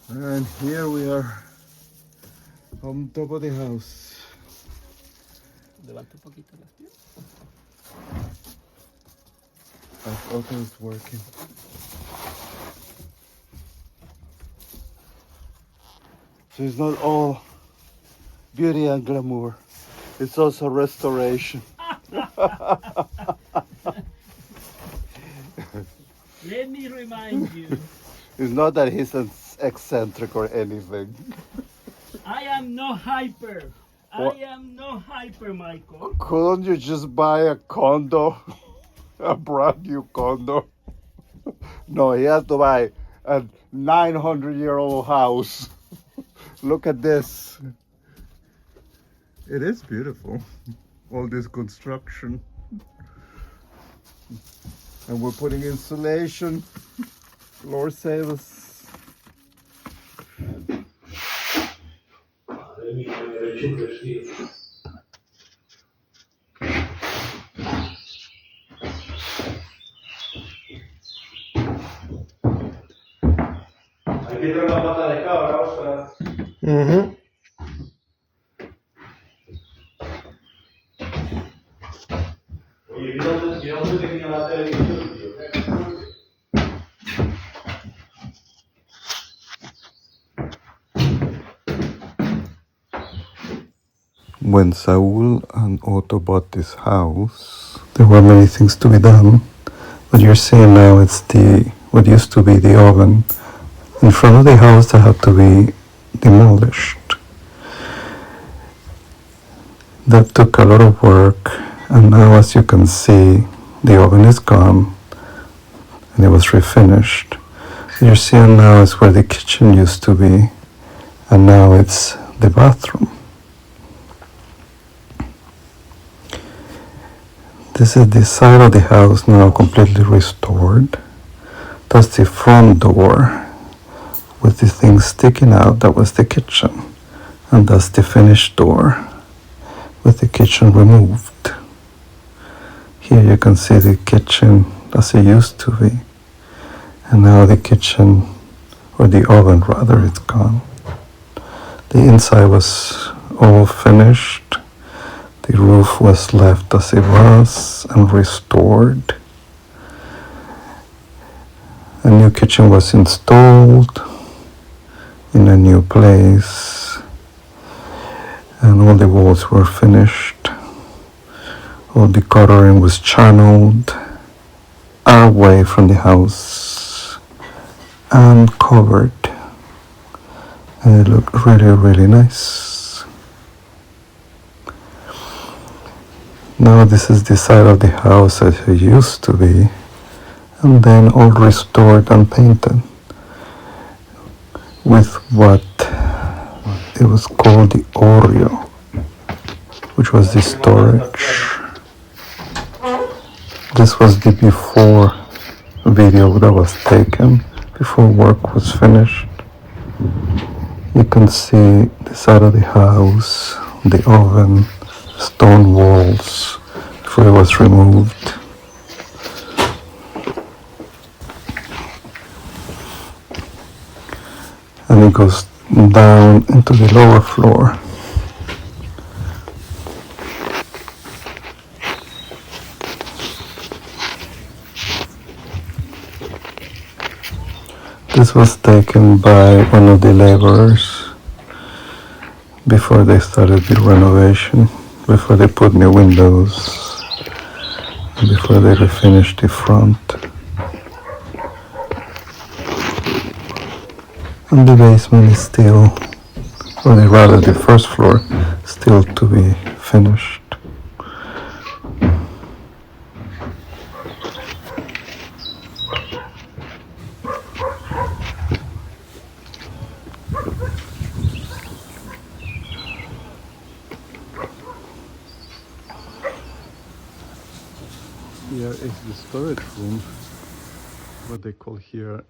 And here we are on top of the house. Levanta un poquito las piernas. As Otto is working. So it's not all beauty and glamour. It's also restoration. Let me remind you, It's not that he's an eccentric or anything. I am no hyper. What? I am no hyper, Michael. Couldn't you just buy a condo? A brand new condo? No, he has to buy a 900-year-old house. Look at this. It is beautiful. All this construction. And we're putting insulation. Lord save us. Aquí trae una pata de cabra, Oscar. Mm-hmm. Oye, mira dónde tenía la televisión, tío. When Saul and Otto bought this house, there were many things to be done. What you're seeing now, it's what used to be the oven in front of the house that had to be demolished. That took a lot of work, and now, as you can see, the oven is gone and it was refinished. What you're seeing now is where the kitchen used to be, and now it's the bathroom. This is the side of the house now completely restored. That's the front door with the thing sticking out. That was the kitchen. And that's the finished door with the kitchen removed. Here you can see the kitchen as it used to be. And now the kitchen, or the oven rather, it's gone. The inside was all finished. The roof was left as it was and restored. A new kitchen was installed in a new place, and all the walls were finished. All the coloring was channeled away from the house and covered, and it looked really, really nice. Now this is the side of the house as it used to be, and then all restored and painted with what it was called the Oreo, which was the storage. This was the before video that was taken, before work was finished. You can see the side of the house, the oven, stone walls before it was removed. And it goes down into the lower floor. This was taken by one of the laborers before they started the renovation, before they put new windows, before they refinished the front. And the basement is still, or rather the first floor, still to be finished. Here is the storage room, what they call here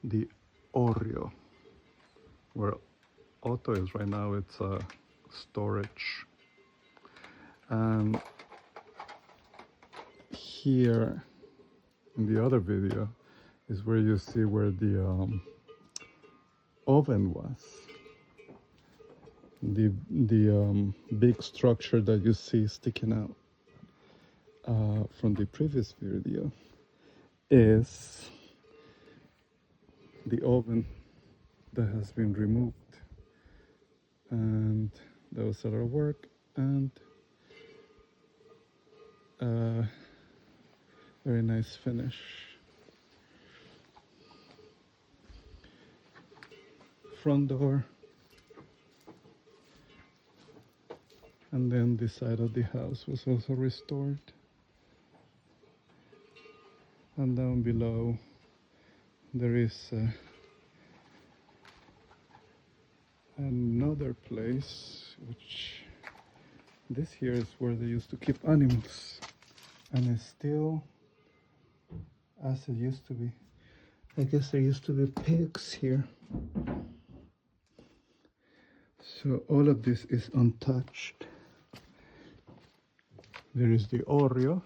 the Oreo, where Otto is right now. It's a storage. And here in the other video is where you see where the oven was. The big structure that you see sticking out from the previous video is the oven that has been removed, and that was a lot of work and very nice finish. Front door, and then this side of the house was also restored. And down below there is another place, which this here is where they used to keep animals, and it's still as it used to be. I guess there used to be pigs here. So all of this is untouched. There is the Oreo,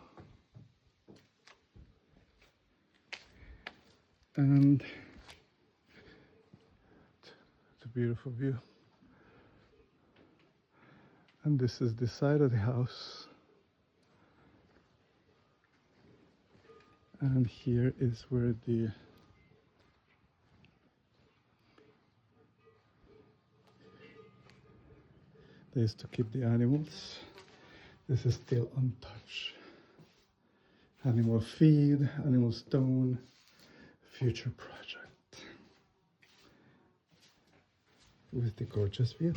and it's a beautiful view. And this is the side of the house. And here is where they used to keep the animals. This is still untouched. Animal feed, animal stone, future project with the gorgeous view.